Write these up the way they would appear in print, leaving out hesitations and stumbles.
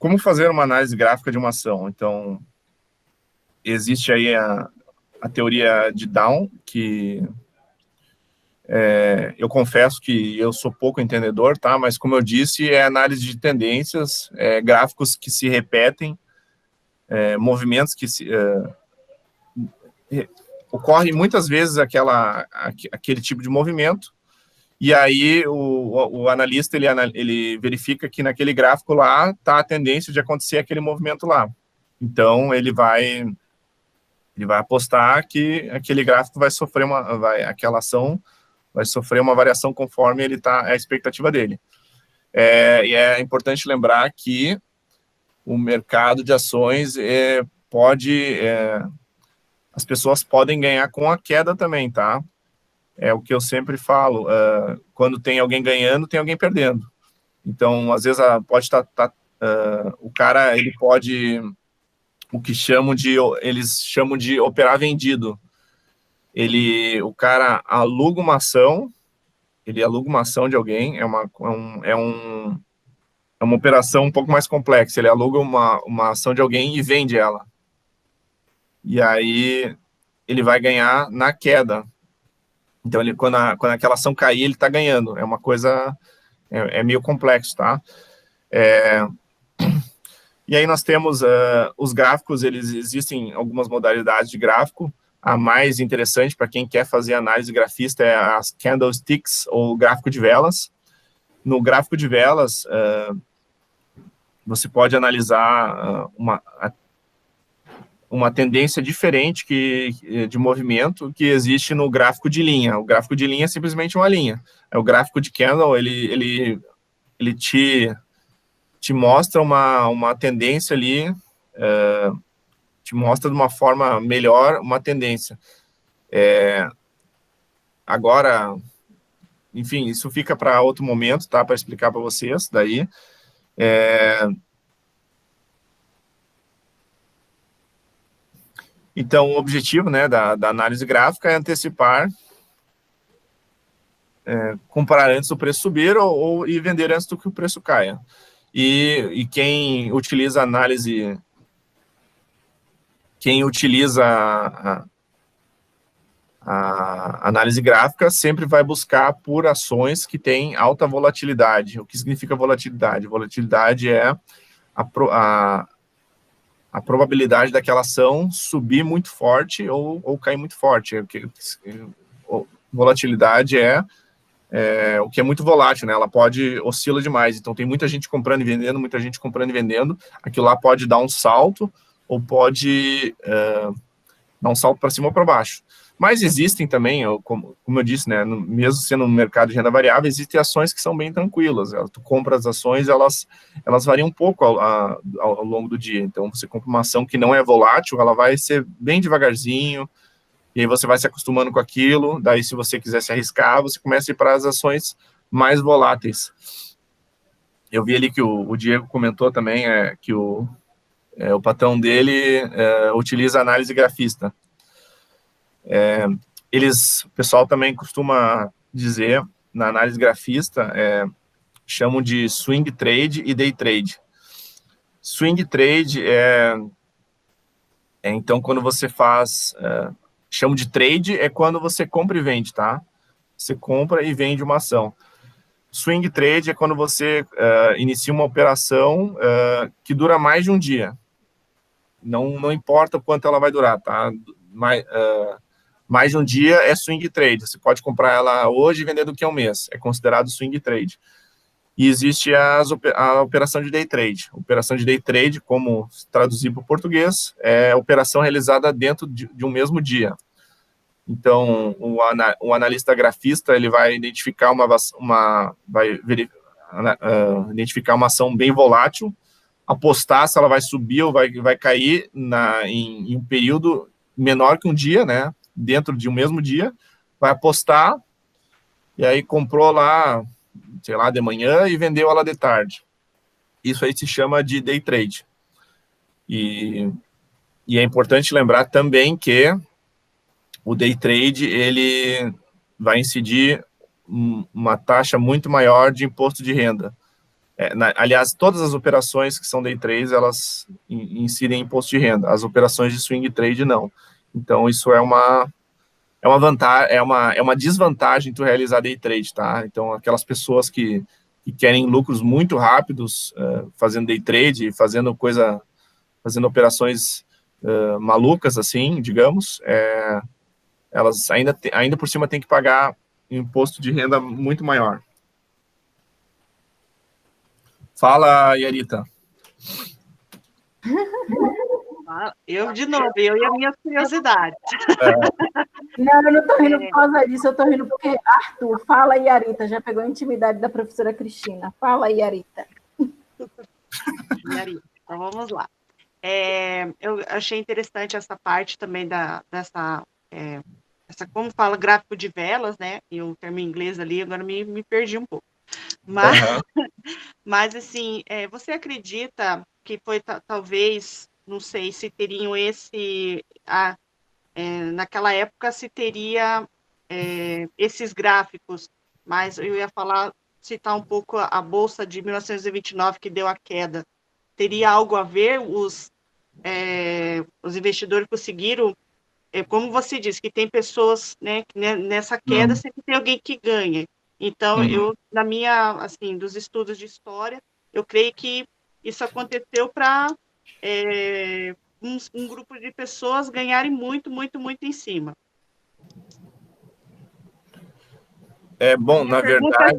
como fazer uma análise gráfica de uma ação? Então, existe aí a teoria de Down, que eu confesso que eu sou pouco entendedor, tá? Mas, como eu disse, é análise de tendências, gráficos que se repetem, movimentos que ocorre muitas vezes aquele tipo de movimento, e aí o analista ele verifica que naquele gráfico lá está a tendência de acontecer aquele movimento lá. Então, ele vai apostar que aquele gráfico vai sofrer aquela ação vai sofrer uma variação conforme a expectativa dele. E é importante lembrar que o mercado de ações as pessoas podem ganhar com a queda também, tá? É o que eu sempre falo, quando tem alguém ganhando, tem alguém perdendo. Então, às vezes, pode estar, o cara, ele pode, eles chamam de operar vendido. O cara aluga uma ação, ele aluga uma ação de alguém, é uma operação um pouco mais complexa, ele aluga uma ação de alguém e vende ela. E aí, ele vai ganhar na queda. Então, quando aquela ação cair, ele está ganhando. É uma coisa, meio complexo, tá? E aí nós temos os gráficos, existem algumas modalidades de gráfico. A mais interessante para quem quer fazer análise grafista é as candlesticks, ou gráfico de velas. No gráfico de velas, você pode analisar uma tendência diferente de movimento que existe no gráfico de linha. O gráfico de linha é simplesmente uma linha. O gráfico de candle, ele te mostra uma tendência ali, te mostra de uma forma melhor uma tendência. Agora, enfim, isso fica para outro momento, tá? Para explicar para vocês daí. Então, o objetivo, né, da análise gráfica é antecipar, comprar antes do preço subir e vender antes do que o preço caia. E quem utiliza a análise gráfica sempre vai buscar por ações que têm alta volatilidade. O que significa volatilidade? Volatilidade é a probabilidade daquela ação subir muito forte ou cair muito forte. Volatilidade é o que é muito volátil, né? Ela pode oscila demais. Então, tem muita gente comprando e vendendo, muita gente comprando e vendendo. Aquilo lá pode dar um salto ou pode dar um salto para cima ou para baixo. Mas existem também, como eu disse, né, mesmo sendo no mercado de renda variável, existem ações que são bem tranquilas. Tu compra as ações, elas variam um pouco ao longo do dia. Então, você compra uma ação que não é volátil, ela vai ser bem devagarzinho, e aí você vai se acostumando com aquilo. Daí, se você quiser se arriscar, você começa a ir para as ações mais voláteis. Eu vi ali que o Diego comentou também que o patrão dele utiliza análise grafista. O pessoal também costuma dizer, na análise grafista, chamam de swing trade e day trade. Swing trade então, quando você faz, chamam de trade, é quando você compra e vende, tá? Você compra e vende uma ação. Swing trade é quando você inicia uma operação que dura mais de um dia. Não importa o quanto ela vai durar, tá? Mais de um dia é swing trade. Você pode comprar ela hoje e vender daqui a um mês. É considerado swing trade. E existe a operação de day trade. Operação de day trade, como traduzir para o português, é operação realizada dentro de um mesmo dia. Então, o analista grafista, ele vai identificar identificar uma ação bem volátil, apostar se ela vai subir ou vai cair em um período menor que um dia, né? Dentro de um mesmo dia, vai apostar, e aí comprou lá, sei lá, de manhã e vendeu ela de tarde. Isso aí se chama de day trade. E é importante lembrar também que o day trade, vai incidir uma taxa muito maior de imposto de renda. aliás, todas as operações que são day trade, elas incidem imposto de renda. As operações de swing trade, não. Então, isso é uma vantagem, é uma desvantagem tu realizar day trade, tá? Então, aquelas pessoas que querem lucros muito rápidos, fazendo day trade, fazendo operações malucas, assim, digamos, elas ainda por cima têm que pagar imposto de renda muito maior. Fala, Yarita. Eu de novo, eu e a minha curiosidade. Não, eu não estou rindo por causa disso, eu estou rindo porque Arthur, fala aí, Yarita, já pegou a intimidade da professora Cristina. Fala aí, Yarita. Yarita, então vamos lá. Eu achei interessante essa parte também dessa como fala, gráfico de velas, né? E o termo em inglês ali, agora me perdi um pouco. Mas assim, você acredita que foi talvez, não sei se teriam naquela época se teria esses gráficos, mas eu ia citar um pouco a Bolsa de 1929 que deu a queda. Teria algo a ver os investidores conseguiram, como você disse, que tem pessoas, né, que nessa queda sempre tem alguém que ganha. Então, eu, na minha, assim, dos estudos de história, eu creio que isso aconteceu para um grupo de pessoas ganharem muito, muito, muito em cima. Bom, na verdade...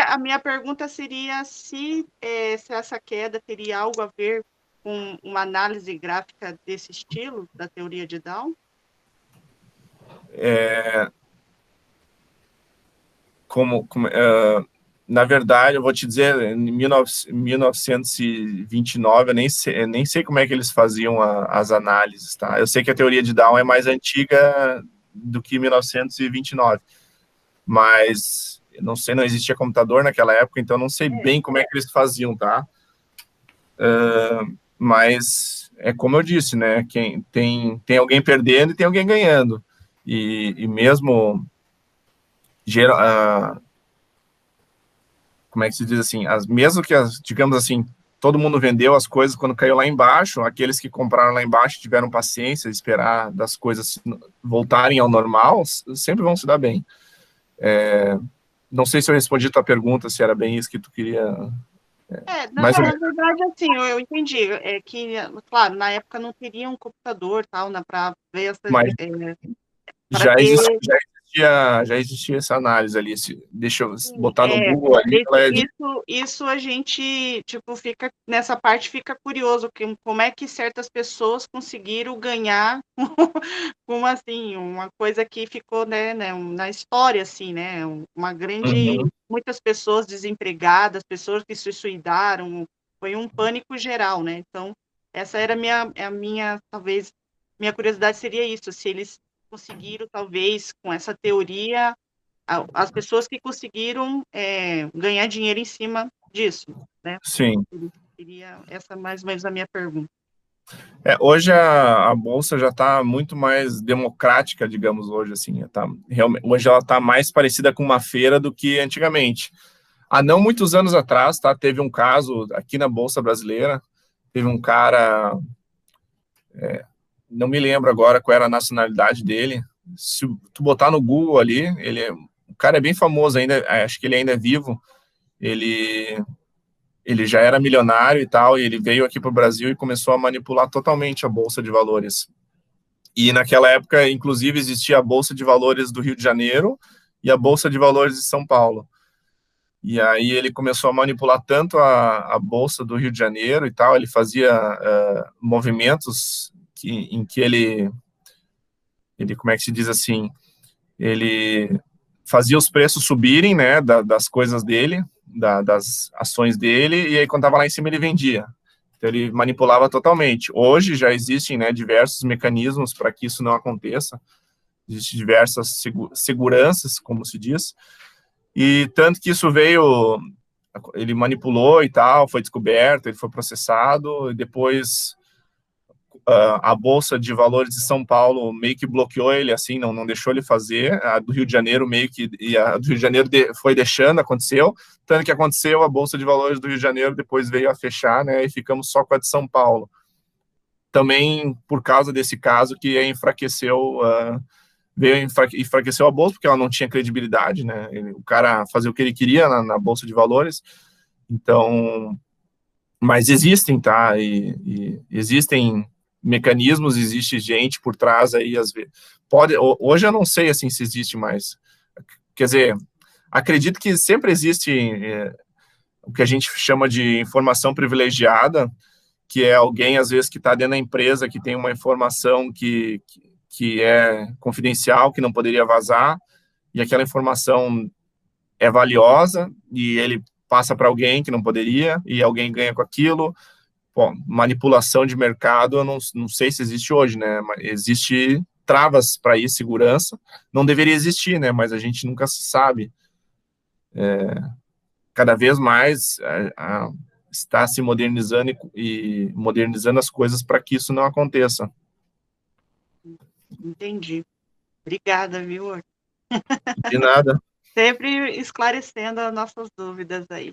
A minha pergunta seria se essa queda teria algo a ver com uma análise gráfica desse estilo, da teoria de Down? Na verdade, eu vou te dizer, em 1929, eu nem sei como é que eles faziam as análises, tá? Eu sei que a teoria de Down é mais antiga do que 1929, mas não sei, não existia computador naquela época, então não sei bem como é que eles faziam, tá? Mas é como eu disse, né? Tem alguém perdendo e tem alguém ganhando. E mesmo como é que se diz assim, mesmo que, digamos assim, todo mundo vendeu as coisas quando caiu lá embaixo, aqueles que compraram lá embaixo tiveram paciência de esperar das coisas voltarem ao normal, sempre vão se dar bem. Não sei se eu respondi a tua pergunta, se era bem isso que tu queria... Na verdade, assim, eu entendi, que, claro, na época não teria um computador, tal, para ver essas... Mas já existia essa análise ali, deixa eu botar no Google ali. Isso a gente, tipo, fica, nessa parte fica curioso, como é que certas pessoas conseguiram ganhar, como assim, uma coisa que ficou, né, na história, assim, né, uma grande, muitas pessoas desempregadas, pessoas que se suicidaram, foi um pânico geral, né, então, essa era a minha, talvez, minha curiosidade seria isso, se eles conseguiram, talvez, com essa teoria, as pessoas que conseguiram ganhar dinheiro em cima disso, né? Sim. Seria essa mais ou menos a minha pergunta. Hoje a Bolsa já está muito mais democrática, digamos, hoje, assim, hoje ela está mais parecida com uma feira do que antigamente. Há não muitos anos atrás, tá, teve um caso aqui na Bolsa Brasileira, teve um cara... não me lembro agora qual era a nacionalidade dele. Se tu botar no Google ali, o cara é bem famoso ainda, acho que ele ainda é vivo. Ele já era milionário e tal, e ele veio aqui para o Brasil e começou a manipular totalmente a Bolsa de Valores. E naquela época, inclusive, existia a Bolsa de Valores do Rio de Janeiro e a Bolsa de Valores de São Paulo. E aí ele começou a manipular tanto a Bolsa do Rio de Janeiro e tal, ele fazia movimentos em que ele, como é que se diz assim, ele fazia os preços subirem, né, das coisas dele, das ações dele, e aí quando estava lá em cima ele vendia. Então ele manipulava totalmente. Hoje já existem, né, diversos mecanismos para que isso não aconteça, existem diversas seguranças, como se diz, e tanto que isso veio, ele manipulou e tal, foi descoberto, ele foi processado, e depois a Bolsa de Valores de São Paulo meio que bloqueou ele, assim, não deixou ele fazer, a do Rio de Janeiro meio que, e a do Rio de Janeiro foi deixando, aconteceu, tanto que aconteceu, a Bolsa de Valores do Rio de Janeiro depois veio a fechar, né, e ficamos só com a de São Paulo. Também por causa desse caso que enfraqueceu, enfraqueceu a Bolsa, porque ela não tinha credibilidade, né, o cara fazia o que ele queria na Bolsa de Valores, então, mas existem, tá, e existem mecanismos, existe gente por trás aí, às vezes, hoje eu não sei, assim, se existe mais, quer dizer, acredito que sempre existe o que a gente chama de informação privilegiada, que é alguém, às vezes, que está dentro da empresa, que tem uma informação que é confidencial, que não poderia vazar, e aquela informação é valiosa, e ele passa para alguém que não poderia, e alguém ganha com aquilo. Bom, manipulação de mercado, eu não sei se existe hoje, né? Mas existe travas para isso, segurança. Não deveria existir, né? Mas a gente nunca sabe. Cada vez mais está se modernizando e modernizando as coisas para que isso não aconteça. Entendi. Obrigada, viu? De nada. Sempre esclarecendo as nossas dúvidas aí.